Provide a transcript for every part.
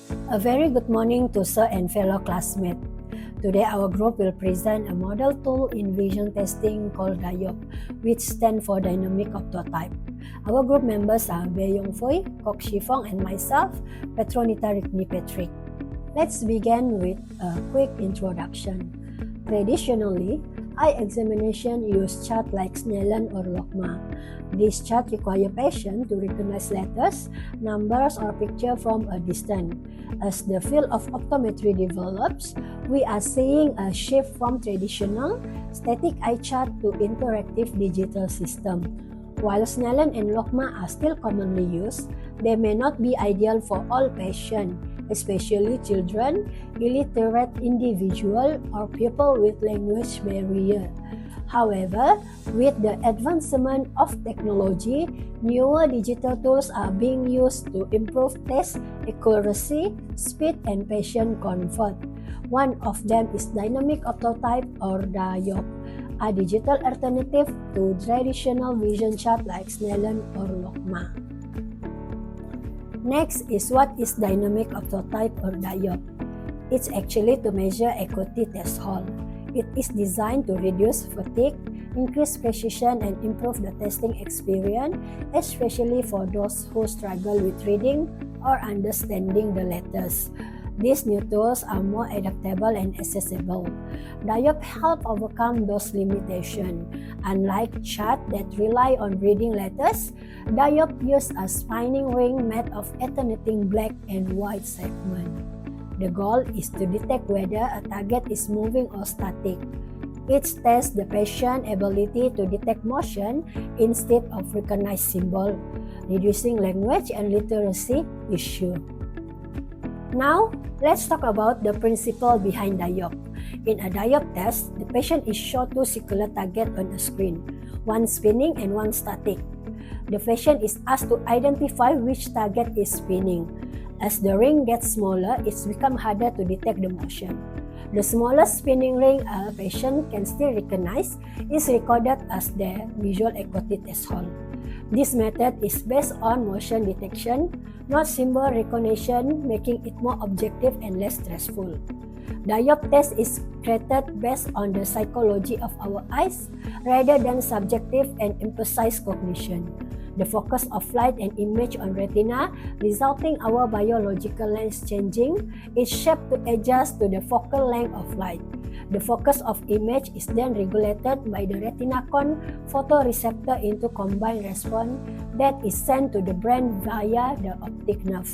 A very good morning to sir and fellow classmates. Today our group will present a model tool in vision testing called Dyop, which stands for Dynamic Optotype. Our group members are Bae-Yong Foy, Kok Shifong, and myself, Petronita Rikni Patrick. Let's begin with a quick introduction. Traditionally, eye examination use chart like Snellen or Logma. This chart require patient to recognize letters, numbers, or picture from a distance. As the field of optometry develops, we are seeing a shift from traditional static eye chart to interactive digital system. While Snellen and Logma are still commonly used, they may not be ideal for all patients, especially children, illiterate individuals, or people with language barrier. However, with the advancement of technology, newer digital tools are being used to improve test accuracy, speed, and patient comfort. One of them is Dynamic Optotype or Dyop, a digital alternative to traditional vision chart like Snellen or Logma. Next is what is Dynamic Optotype or Dyop. It's actually to measure acuity threshold. It is designed to reduce fatigue, increase precision, and improve the testing experience, especially for those who struggle with reading or understanding the letters. These new tools are more adaptable and accessible. Dyop help overcome those limitations. Unlike chart that rely on reading letters, Dyop use a spinning ring made of alternating black and white segment. The goal is to detect whether a target is moving or static. It tests the patient's ability to detect motion instead of recognize symbol, reducing language and literacy issue. Now, let's talk about the principle behind Dyop. In a Dyop test, the patient is shown two circular targets on a screen, one spinning and one static. The patient is asked to identify which target is spinning. As the ring gets smaller, it's become harder to detect the motion. The smallest spinning ring a patient can still recognize is recorded as the visual acuity threshold. This method is based on motion detection, not symbol recognition, making it more objective and less stressful. Dyop test is created based on the psychology of our eyes rather than subjective and imprecise cognition. The focus of light and image on retina, resulting our biological lens changing, is shaped to adjust to the focal length of light. The focus of image is then regulated by the retina cone photoreceptor into combined response that is sent to the brain via the optic nerve.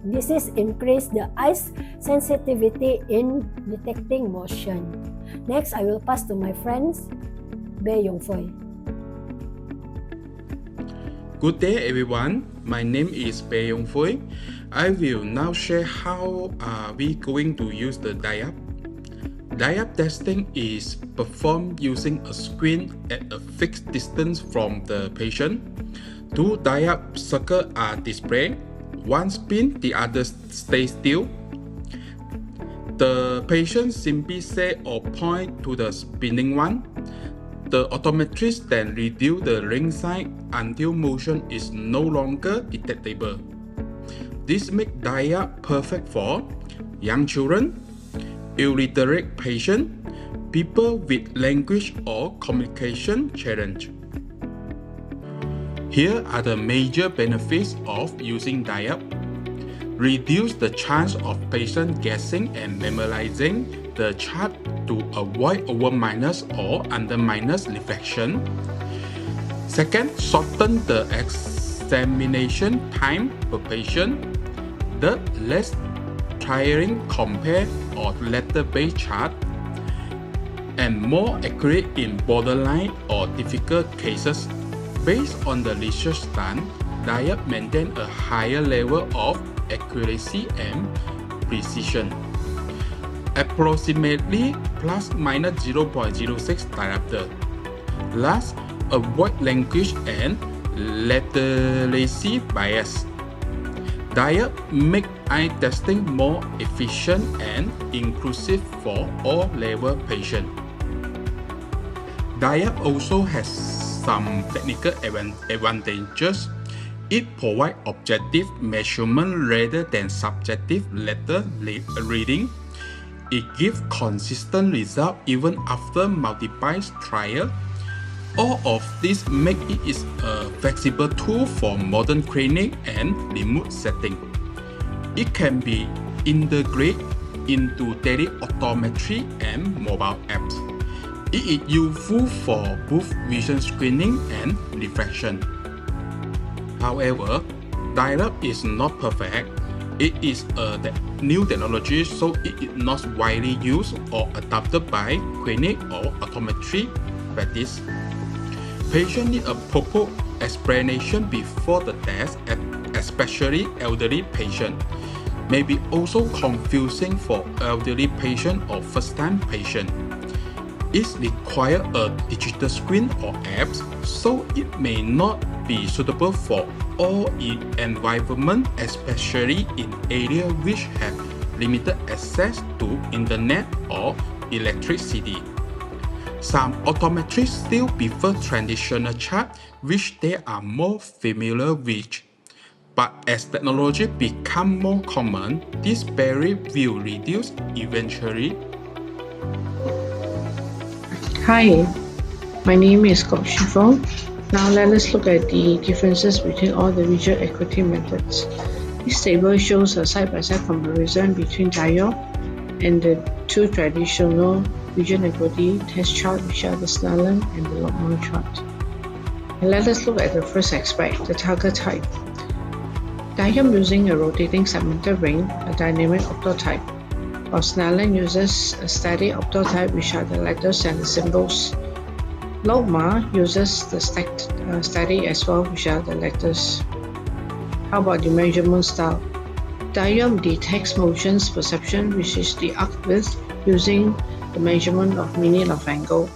This is increase the eye's sensitivity in detecting motion. Next, I will pass to my friends, Bae-Yong Foy. Good day everyone, my name is Bae-Yong Foy. I will now share how are we going to use the Dyop. Dyop testing is performed using a screen at a fixed distance from the patient. Two Dyop circles are displayed, one spin, the other stays still. The patient simply say or point to the spinning one. The optometrist then reduce the ring size until motion is no longer detectable. This makes Dyop perfect for young children, illiterate patients, people with language or communication challenge. Here are the major benefits of using Dyop. Reduce the chance of patient guessing and memorizing the chart to avoid over minus or under minus reflection. Second, shorten the examination time per patient. Third, less tiring compared or letter-based chart, and more accurate in borderline or difficult cases. Based on the research done, Dyop maintain a higher level of accuracy and precision, approximately plus minus 0.06 diopter. Last, avoid language and literacy bias. Dyop make eye testing more efficient and inclusive for all level patients. Dyop also has some technical advantages. It provides objective measurement rather than subjective letter reading. It gives consistent results even after multiple trials. All of this make it a flexible tool for modern clinic and remote setting. It can be integrated into daily optometry and mobile apps. It is useful for both vision screening and reflection. However, Dyop is not perfect. It is a new technology, so it is not widely used or adopted by clinic or optometry practice. Patients need a proper explanation before the test, especially elderly patients. May be also confusing for elderly patients or first-time patients. It requires a digital screen or apps, so it may not be suitable for all environments, especially in areas which have limited access to internet or electricity. Some optometrists still prefer traditional chart, which they are more familiar with. But as technology becomes more common, this barrier will reduce eventually. Hi, my name is Kok Shifong. Now let us look at the differences between all the visual acuity methods. This table shows a side-by-side comparison between Dyop and the two traditional vision acuity test charts, which are the Snellen and the Lobman chart. And let us look at the first aspect, the target type. Dyop using a rotating segmented ring, a dynamic optotype, while Snellen uses a static optotype, which are the letters and the symbols. Lobma uses the static as well, which are the letters. How about the measurement style? Dyop detects motions perception, which is the arc width, using the measurement of minute of angle,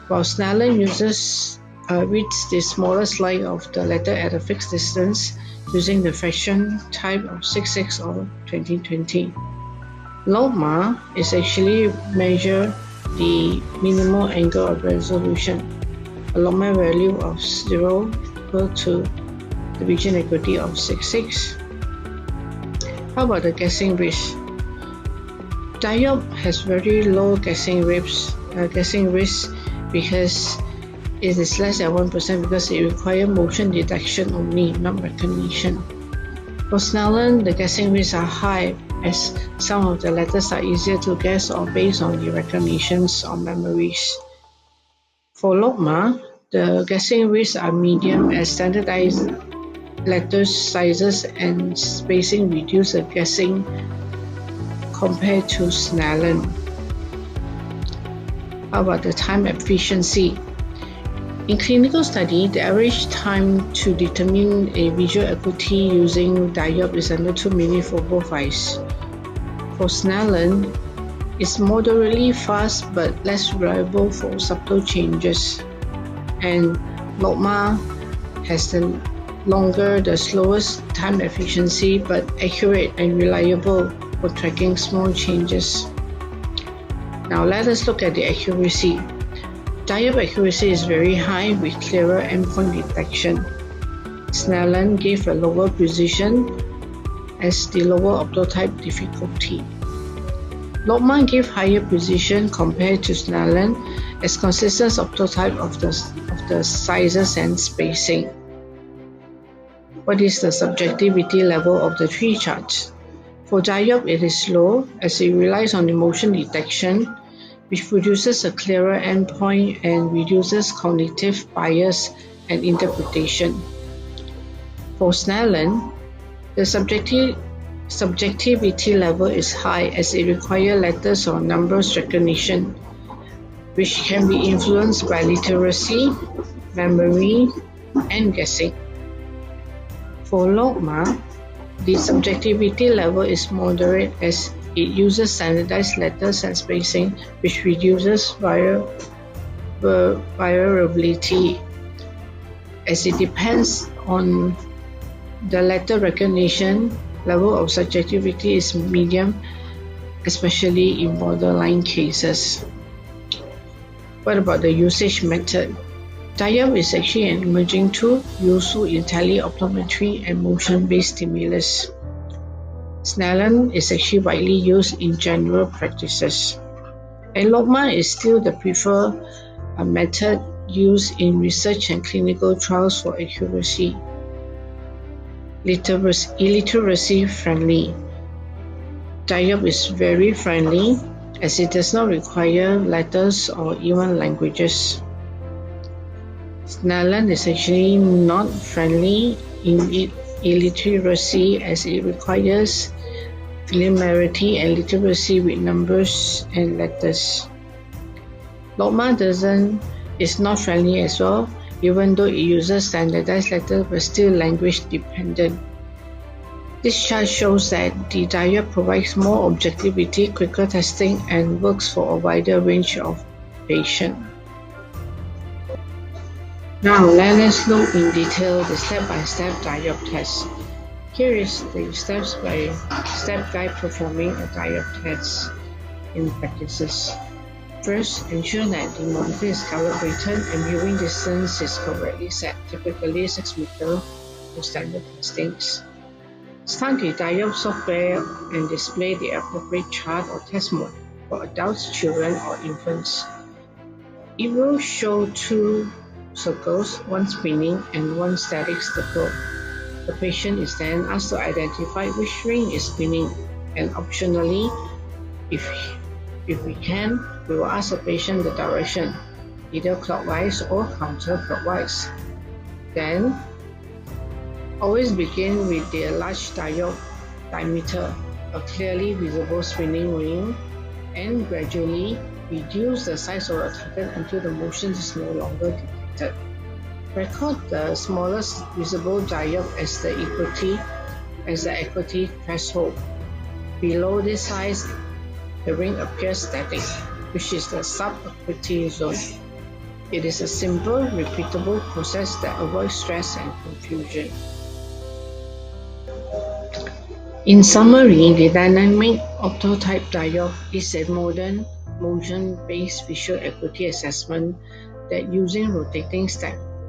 while Snellen reads the smallest line of the letter at a fixed distance using the fraction type of 66 or 2020. Lobma is actually measure the minimal angle of resolution, a Lobma value of 0 equal to the vision acuity of 66. How about the guessing risk? Dyop has very low guessing risk because it is less than 1% because it requires motion detection only, not recognition. For Snellen, the guessing risks are high as some of the letters are easier to guess or based on the recognitions or memories. For Lobma, the guessing risks are medium as standardized letter sizes and spacing reduce the guessing compared to Snellen. How about the time efficiency? In clinical study, the average time to determine a visual acuity using Dyop is under 2 minutes for both eyes. For Snellen, it's moderately fast but less reliable for subtle changes. And Lobma has the slowest time efficiency but accurate and reliable for tracking small changes. Now let us look at the accuracy. Dyop accuracy is very high with clearer endpoint detection. Snellen gave a lower precision as the lower optotype difficulty. Lobman gave higher precision compared to Snellen as consistent optotype of the sizes and spacing. What is the subjectivity level of the three charts? For Dyop, it is low as it relies on the motion detection, which produces a clearer endpoint and reduces cognitive bias and interpretation. For Snellen, the subjectivity level is high as it requires letters or numbers recognition, which can be influenced by literacy, memory, and guessing. For Lobma, the subjectivity level is moderate as it uses standardized letters and spacing, which reduces variability as it depends on the letter recognition. Level of subjectivity is medium, especially in borderline cases. What about the usage method? Dyop is actually an emerging tool useful in teleoptometry and motion-based stimulus. Snellen is actually widely used in general practices. And Logma is still the preferred method used in research and clinical trials for accuracy. Illiteracy friendly. Dyop is very friendly as it does not require letters or even languages. Snellen is actually not friendly in illiteracy as it requires familiarity and literacy with numbers and letters. Logma is not friendly as well, even though it uses standardized letters but still language dependent. This chart shows that the Dyop provides more objectivity, quicker testing, and works for a wider range of patients. Now let us look in detail the step-by-step Dyop test. Here is the step-by-step guide performing a Dyop test in practices. First, ensure that the monitor is calibrated and viewing distance is correctly set, typically 6 meters for standard testings. Start the Dyop software and display the appropriate chart or test mode for adults, children, or infants. It will show 2 circles, one spinning and one static circle. The patient is then asked to identify which ring is spinning, and optionally, if we can, we will ask the patient the direction, either clockwise or counterclockwise. Then, always begin with the large Dyop diameter, a clearly visible spinning ring, and gradually reduce the size of the target until the motion is no longer detected. Record the smallest visible Dyop as the equity threshold. Below this size, the ring appears static, which is the sub-equity zone. It is a simple, repeatable process that avoids stress and confusion. In summary, the dynamic optotype Dyop is a modern, motion-based visual acuity assessment that using rotating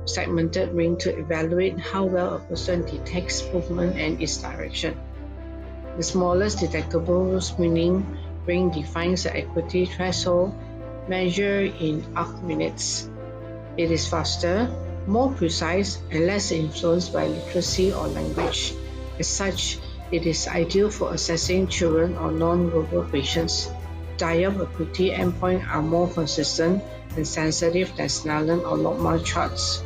segmented ring to evaluate how well a person detects movement and its direction. The smallest detectable spinning ring defines the equity threshold measured in arc minutes. It is faster, more precise, and less influenced by literacy or language. As such, it is ideal for assessing children or non-verbal patients. Dyop acuity endpoints are more consistent and sensitive than Snellen or Logma charts.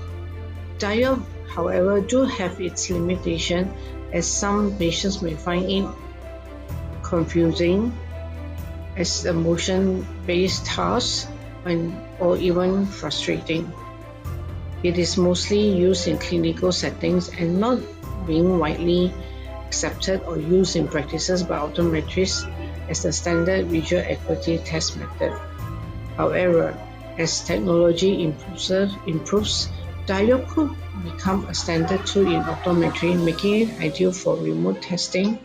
Dyop, however, do have its limitation, as some patients may find it confusing as a motion-based task or even frustrating. It is mostly used in clinical settings and not being widely accepted or used in practices by optometrists as the standard visual acuity test method. However, as technology improves, Dyop could become a standard tool in optometry, making it ideal for remote testing,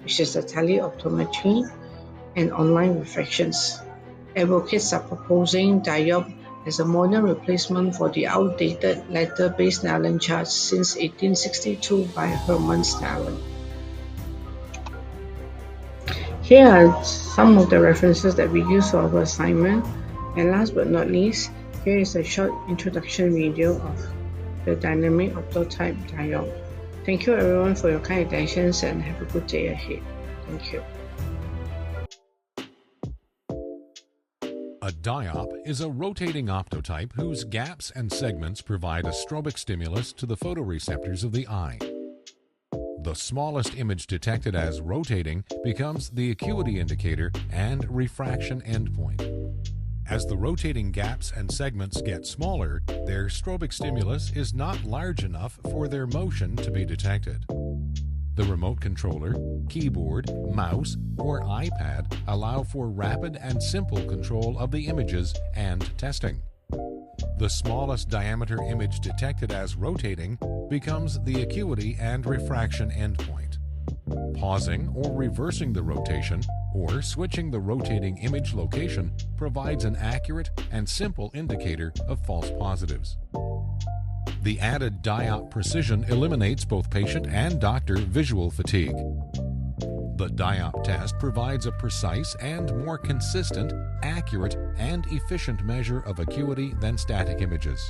which is the teleoptometry, and online refractions. Advocates are proposing Dyop as a modern replacement for the outdated letter-based Snellen charts since 1862 by Hermann Snellen. Here are some of the references that we use for our assignment, and last but not least, here is a short introduction video of the dynamic optotype Dyop. Thank you everyone for your kind attention and have a good day ahead. Thank you. A diop is a rotating optotype whose gaps and segments provide a strobic stimulus to the photoreceptors of the eye. The smallest image detected as rotating becomes the acuity indicator and refraction endpoint. As the rotating gaps and segments get smaller, their strobic stimulus is not large enough for their motion to be detected. The remote controller, keyboard, mouse, or iPad allow for rapid and simple control of the images and testing. The smallest diameter image detected as rotating becomes the acuity and refraction endpoint. Pausing or reversing the rotation or switching the rotating image location provides an accurate and simple indicator of false positives. The added Dyop precision eliminates both patient and doctor visual fatigue. The Dyop test provides a precise and more consistent, accurate, and efficient measure of acuity than static images.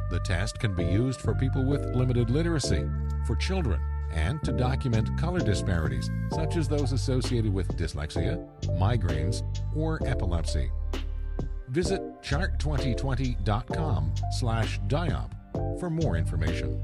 The test can be used for people with limited literacy, for children, and to document color disparities, such as those associated with dyslexia, migraines, or epilepsy. Visit chart2020.com/Dyop for more information.